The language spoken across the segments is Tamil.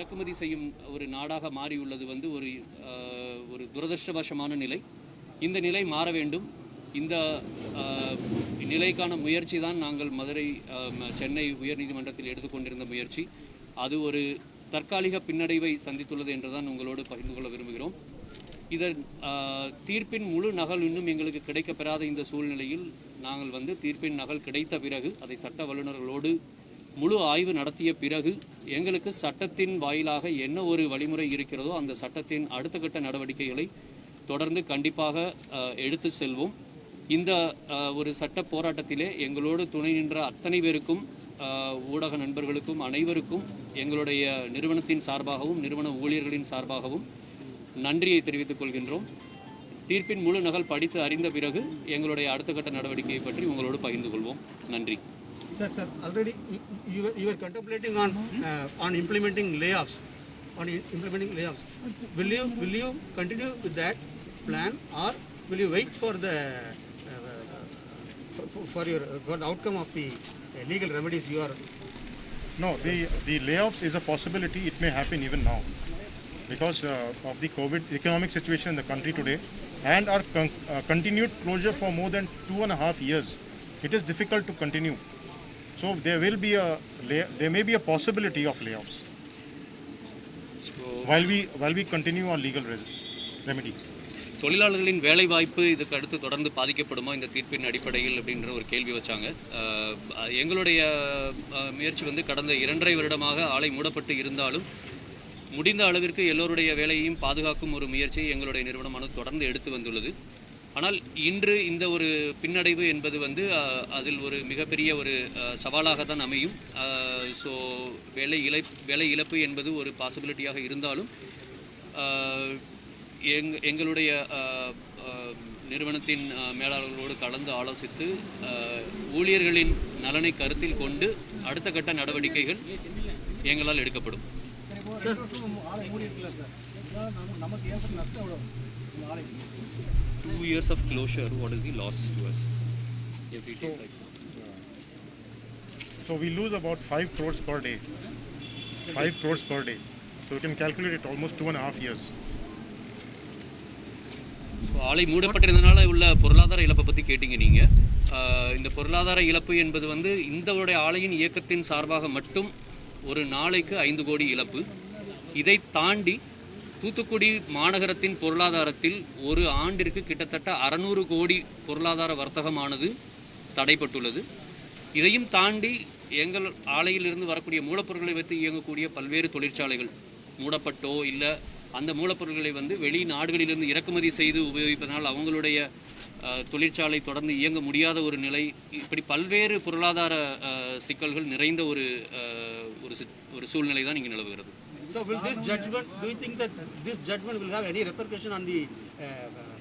இறக்குமதி செய்யும் ஒரு நாடாக மாறியுள்ளது வந்து ஒரு துரதிர்ஷ்டவசமான நிலை. இந்த நிலை மாற வேண்டும். இந்த நிலைக்கான முயற்சி தான் நாங்கள் சென்னை உயர்நீதிமன்றத்தில் எடுத்துக்கொண்டிருந்த முயற்சி. அது ஒரு தற்காலிக பின்னடைவை சந்தித்துள்ளது என்றுதான் உங்களோடு பகிர்ந்து கொள்ள விரும்புகிறோம். இதன் தீர்ப்பின் முழு நகல் இன்னும் எங்களுக்கு கிடைக்கப்பெறாத இந்த சூழ்நிலையில் நாங்கள் தீர்ப்பின் நகல் கிடைத்த பிறகு அதை சட்ட வல்லுநர்களோடு முழு ஆய்வு நடத்திய பிறகு எங்களுக்கு சட்டத்தின் வாயிலாக என்ன ஒரு வழிமுறை இருக்கிறதோ அந்த சட்டத்தின் அடுத்த கட்ட நடவடிக்கைகளை தொடர்ந்து கண்டிப்பாக எடுத்து செல்வோம். இந்த ஒரு சட்ட போராட்டத்திலே எங்களோடு துணை நின்ற அத்தனை பேருக்கும், ஊடக நண்பர்களுக்கும், அனைவருக்கும் எங்களுடைய நிறுவனத்தின் சார்பாகவும் நிறுவன ஊழியர்களின் சார்பாகவும் நன்றியை தெரிவித்துக் கொள்கின்றோம். தீர்ப்பின் முழு நகல் படித்து அறிந்த பிறகு எங்களுடைய அடுத்த கட்ட நடவடிக்கையை பற்றி உங்களோடு பகிர்ந்து கொள்வோம். நன்றி. Sir, already you were contemplating on implementing layoffs. Will you continue with that plan, or will you wait for the for the outcome of the legal remedies you are? No, the layoffs is a possibility. It may happen even now because of the COVID economic situation in the country today and our continued closure for more than 2.5 years. It is difficult to continue. So there may be a possibility of layoffs while we continue our legal remedy. தொழிலாளர்களின் வேலை வாய்ப்பு இதுக்கு அடுத்து தொடர்ந்து பாதிக்கப்படுமா இந்த தீர்ப்பின் அடிப்படையில் அப்படின்ற ஒரு கேள்வி வச்சாங்க. எங்களுடைய முயற்சி கடந்த 2.5 வருடமாக ஆலை மூடப்பட்டு இருந்தாலும் முடிந்த அளவிற்கு எல்லோருடைய வேலையையும் பாதுகாக்கும் ஒரு முயற்சியை எங்களுடைய நிறுவனமானது தொடர்ந்து எடுத்து வந்துள்ளது. ஆனால் இன்று இந்த ஒரு பின்னடைவு என்பது அதில் ஒரு மிகப்பெரிய ஒரு சவாலாக தான் அமையும். ஸோ வேலை இழப்பு என்பது ஒரு பாசிபிலிட்டியாக இருந்தாலும் எங்களுடைய நிறுவனத்தின் மேலாளர்களோடு கலந்து ஆலோசித்து ஊழியர்களின் நலனை கருத்தில் கொண்டு அடுத்த கட்ட நடவடிக்கைகள் எங்களால் எடுக்கப்படும். 2 years of closure, what is the loss to us? So we lose about 5 crores per day. 5 crores per day. So you can calculate it almost 2.5 years. So ஆலை மூடப்பட்டிருந்தனால உள்ள பொருளாதார இழப்பை பற்றி கேட்டீங்க நீங்கள். இந்த பொருளாதார இழப்பு என்பது இந்த ஆலையின் இயக்கத்தின் சார்பாக மட்டும் ஒரு நாளைக்கு 5 கோடி இழப்பு. இதை தாண்டி தூத்துக்குடி மாநகரத்தின் பொருளாதாரத்தில் ஒரு ஆண்டிற்கு கிட்டத்தட்ட 600 கோடி பொருளாதார வர்த்தகமானது தடைப்பட்டுள்ளது. இதையும் தாண்டி எங்கள் ஆலையிலிருந்து வரக்கூடிய மூலப்பொருட்களை வைத்து இயங்கக்கூடிய பல்வேறு தொழிற்சாலைகள் மூடப்பட்டோ இல்லை அந்த மூலப்பொருட்களை வெளிநாடுகளிலிருந்து இறக்குமதி செய்து உபயோகிப்பதனால் அவங்களுடைய தொழிற்சாலை தொடர்ந்து இயங்க முடியாத ஒரு நிலை, இப்படி பல்வேறு பொருளாதார சிக்கல்கள் நிறைந்த ஒரு சூழ்நிலை தான் இங்கே நிலவுகிறது. So will this judgment, do you think that this judgment will have any repercussion on the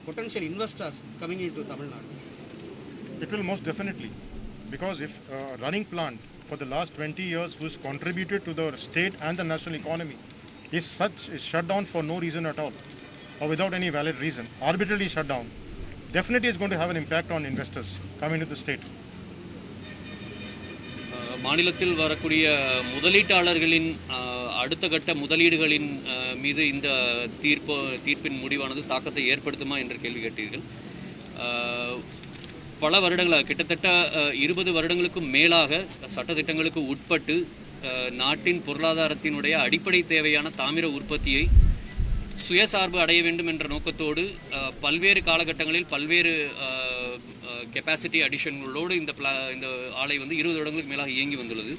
potential investors coming into Tamil Nadu? It will most definitely, because if running plant for the last 20 years who's contributed to the state and the national economy is shut down for no reason at all or without any valid reason, arbitrarily shut down, definitely it's going to have an impact on investors coming to the state. மாநிலத்தில் வரக்கூடிய முதலீட்டாளர்களின் அடுத்த கட்ட முதலீடுகளின் மீது இந்த தீர்ப்பின் முடிவானது தாக்கத்தை ஏற்படுத்துமா என்ற கேள்வி கேட்டீர்கள். பல வருடங்களாக கிட்டத்தட்ட 20 வருடங்களுக்கும் மேலாக சட்டத்திட்டங்களுக்கு உட்பட்டு நாட்டின் பொருளாதாரத்தினுடைய அடிப்படை தேவையான தாமிர உற்பத்தியை சுயசார்பு அடைய வேண்டும் என்ற நோக்கத்தோடு பல்வேறு காலகட்டங்களில் பல்வேறு கெப்பாசிட்டி அடிஷன்களோடு இந்த ஆலை 20 வருடங்களுக்கு மேலாக இயங்கி வந்துள்ளது.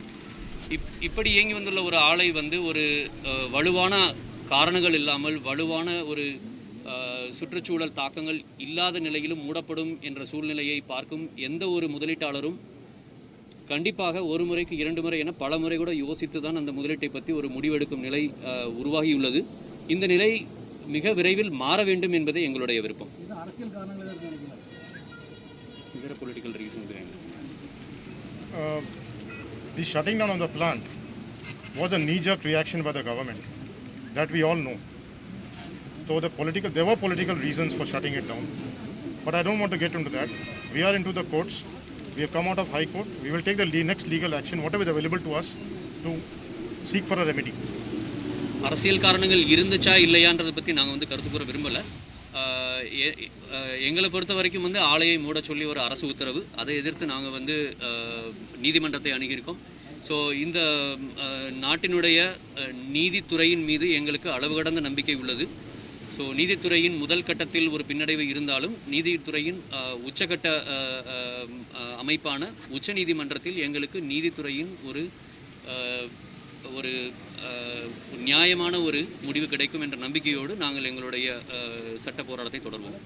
இப்படி இயங்கி வந்துள்ள ஒரு ஆலை ஒரு வலுவான காரணங்கள் இல்லாமல் வலுவான ஒரு சுற்றுச்சூழல் தாக்கங்கள் இல்லாத நிலையிலும் மூடப்படும் என்ற சூழ்நிலையை பார்க்கும் எந்த ஒரு முதலீட்டாளரும் கண்டிப்பாக ஒரு முறைக்கு 2 முறை என பல முறை கூட யோசித்து தான் அந்த முதலீட்டை பற்றி ஒரு முடிவெடுக்கும் நிலை உருவாகியுள்ளது. இந்த நிலை மிக விரைவில் மாற வேண்டும் என்பதே எங்களுடைய விருப்பம். Political reason the shutting down of the plant was a knee-jerk reaction by the government that we all know. So there were political reasons for shutting it down, but I don't want to get into that. We are into the courts. We have come out of High Court. We will take the next legal action, whatever is available to us, to seek for a remedy. அரசியல் காரணங்கள் இருந்துச்சா இல்லையான்றதை பற்றி நாங்கள் வந்து கருத்து கூற விரும்பலை. எங்களை பொறுத்த வரைக்கும் வந்து ஆலையை மூட சொல்லி ஒரு அரசு உத்தரவு, அதை எதிர்த்து நாங்கள் வந்து நீதிமன்றத்தை அணுகியிருக்கோம். ஸோ இந்த நாட்டினுடைய நீதித்துறையின் மீது எங்களுக்கு அளவு கடந்த நம்பிக்கை உள்ளது. ஸோ நீதித்துறையின் முதல் கட்டத்தில் ஒரு பின்னடைவு இருந்தாலும் நீதித்துறையின் உச்சகட்ட அமைப்பான உச்ச நீதிமன்றத்தில் எங்களுக்கு நீதித்துறையின் ஒரு நியாயமான ஒரு முடிவு கிடைக்கும் என்ற நம்பிக்கையோடு நாங்கள் எங்களுடைய சட்ட போராட்டத்தை தொடர்வோம்.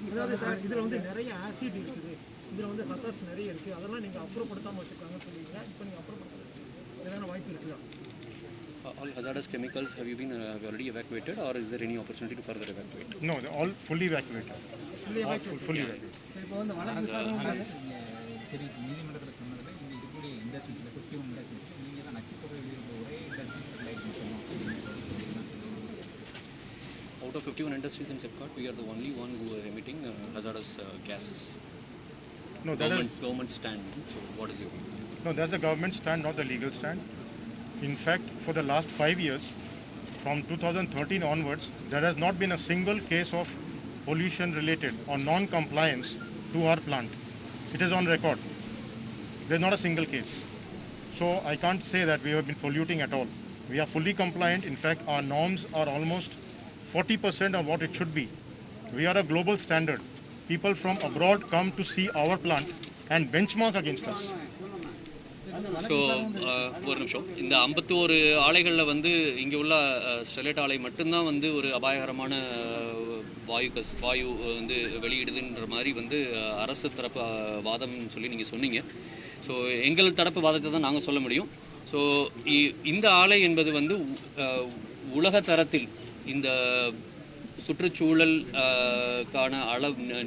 இதில் வந்து நிறைய ஆசிட் இருக்குது, இதில் வந்து ஹசார்ட்ஸ் நிறைய இருக்குது, அதெல்லாம் நீங்கள் அப்புறப்படுத்தாமல் வச்சுருக்காங்கன்னு சொல்லுவீங்க. இப்போ நீங்கள் அப்புறப்படுத்த ஏதாவது வாய்ப்பு இருக்குதா? All hazardous chemicals have you been already evacuated, or is there any opportunity to further evacuate? No, they're all fully evacuated. Fully evacuated. இப்போ வந்து வழக்கு விசாரணை நீதிமன்றத்தில் சொன்னதில் இங்கே இருக்கக்கூடிய இண்டஸ்ட்ரீஸில் 51 இண்டஸ்ட்ரீஸ் நீங்கள் தான் நச்சுப்பொருள் இருக்கிற ஒரே இண்டஸ்ட்ரீஸ் செட்டில் சொல்லணும். Out of 51 industries in Sipcot, we are the only one who are emitting hazardous gases. No, that government stand. So what is your view? No, that's the government stand, not the legal stand. In fact, for the last 5 years, from 2013 onwards, there has not been a single case of pollution related or non-compliance to our plant. It is on record. There is not a single case. So I can't say that we have been polluting at all. We are fully compliant. In fact, our norms are almost 40% of what it should be. We are a global standard. People from abroad come to see our plant and benchmark against us. So ஒரு நிமிஷம், இந்த 51 ஆலைகளில் வந்து இங்கே உள்ள ஸ்டெர்லைட் ஆலை மட்டும்தான் வந்து ஒரு அபாயகரமான வாயு வந்து வெளியிடுதுன்ற மாதிரி வந்து அரசு தரப்பு வாதம்னு சொல்லி நீங்கள் சொன்னீங்க. ஸோ எங்கள் தரப்பு வாதத்தை தான் நாங்கள் சொல்ல முடியும். ஸோ இந்த ஆலை என்பது வந்து உலக தரத்தில் இந்த சுற்றுச்சூழல்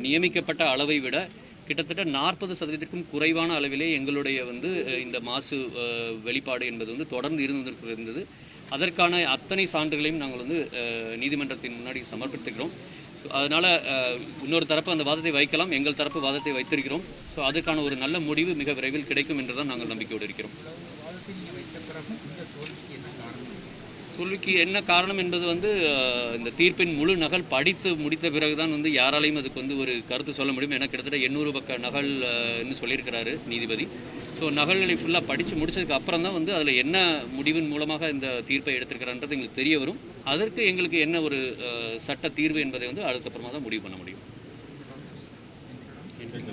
நியமிக்கப்பட்ட அளவை விட கிட்டத்தட்ட 40% குறைவான அளவிலே எங்களுடைய வந்து இந்த மாசு வெளிப்பாடு என்பது வந்து தொடர்ந்து இருந்தது. அதற்கான அத்தனை சான்றுகளையும் நாங்கள் வந்து நீதிமன்றத்தின் முன்னாடி சமர்ப்பித்திருக்கிறோம். அதனால் இன்னொரு தரப்பு அந்த வாதத்தை வைக்கலாம், எங்கள் தரப்பு வாதத்தை வைத்திருக்கிறோம். ஸோ அதற்கான ஒரு நல்ல முடிவு மிக விரைவில் கிடைக்கும் என்று தான் நாங்கள் நம்பிக்கையோடு இருக்கிறோம். தோல்விக்கு என்ன காரணம் என்பது வந்து இந்த தீர்ப்பின் முழு நகல் படித்து முடித்த பிறகு தான் வந்து யாராலையும் அதுக்கு வந்து ஒரு கருத்து சொல்ல முடியும். ஏன்னா கிட்டத்தட்ட 800 பக்க நகல்னு சொல்லியிருக்கிறாரு நீதிபதி. ஸோ நகல்களை ஃபுல்லாக படித்து முடித்ததுக்கு அப்புறம் தான் வந்து அதில் என்ன முடிவின் மூலமாக இந்த தீர்ப்பை எடுத்திருக்கிறான்றது எங்களுக்கு தெரிய வரும். அதற்கு எங்களுக்கு என்ன ஒரு சட்ட தீர்வு என்பதை வந்து அதுக்கப்புறமா தான் முடிவு பண்ண முடியும்.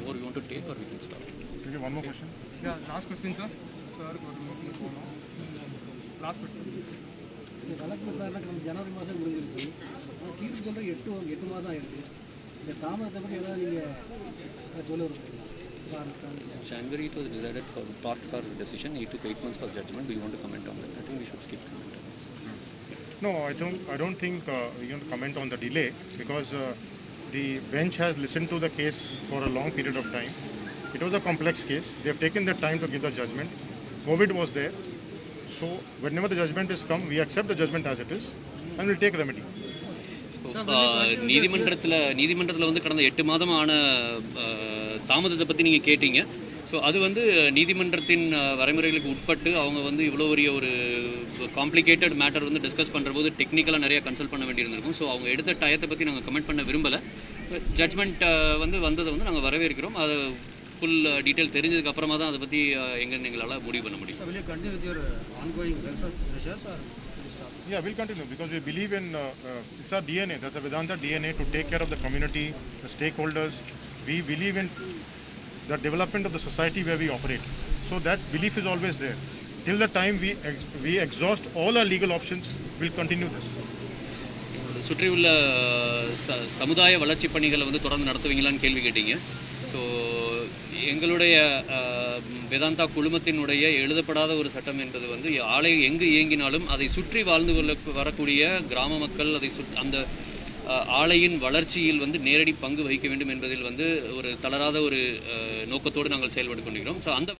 Or you want to take or we can start? Okay, one more question. Yeah, last question, sir. Sir, last question. இந்த வழக்கு விசாரணைக்கு நம்ம ஜனவரி மாதம் முடிஞ்சிருச்சு, தீர்ப்பு சொல்கிற 8 மாதம் ஆயிடுச்சு. இந்த தாமதத்தை பற்றி ஏதாவது நீங்கள் சொல்ல விரும்புகிறீங்களா? January it was decided for decision. 8 to 8 months for judgment. Do you want to comment on that? I think we should skip comment on this. No, I don't think we can comment on the delay because the bench has listened to the case for a long period of time. It was a complex case. They have taken their time to give the judgment. COVID was there. So whenever the judgment is come, we accept the judgment as it is and we'll take remedy. நீதிமன்றத்தில் வந்து கடந்த 8 மாதமான தாமதத்தை பற்றி நீங்கள் கேட்டீங்க. ஸோ அது வந்து நீதிமன்றத்தின் வரைமுறைகளுக்கு உட்பட்டு அவங்க வந்து இவ்வளோ பெரிய ஒரு காம்ப்ளிகேட்டட் மேட்டர் வந்து டிஸ்கஸ் பண்ணுற போது டெக்னிக்கலாக நிறையா கன்சல்ட் பண்ண வேண்டியிருந்திருக்கும். ஸோ அவங்க எடுத்த டயத்தை பற்றி நாங்கள் கமெண்ட் பண்ண விரும்பலை. ஜட்மெண்ட் வந்ததை வந்து நாங்கள் வரவேற்கிறோம். அது ஃபுல் டீட்டெயில் தெரிஞ்சதுக்கு அப்புறமா தான் அதை பற்றி எங்களால் முடிவு பண்ண முடியும். Will you continue with your ongoing welfare measures or? Yeah, we'll continue because we believe in it's our DNA. That's a Vedanta DNA to take care of the community, the stakeholders. We believe in the development of the society where we operate. So that belief is always there. Till the time we exhaust all our legal options, we'll continue this. சுற்றியுள்ள சமுதாய வளர்ச்சி பணிகளை வந்து தொடர்ந்து நடத்துவீங்களான்னு கேள்வி கேட்டீங்க. ஸோ எங்களுடைய வேதாந்தா குழுமத்தினுடைய எழுதப்படாத ஒரு சட்டம் என்பது வந்து ஆலை எங்கு இயங்கினாலும் அதை சுற்றி வாழ்ந்து வரக்கூடிய கிராம மக்கள் அந்த ஆலையின் வளர்ச்சியில் வந்து நேரடி பங்கு வகிக்க வேண்டும் என்பதில் வந்து ஒரு தளராத ஒரு நோக்கத்தோடு நாங்கள் செயல்பட்டு கொண்டிருக்கிறோம். ஸோ அந்த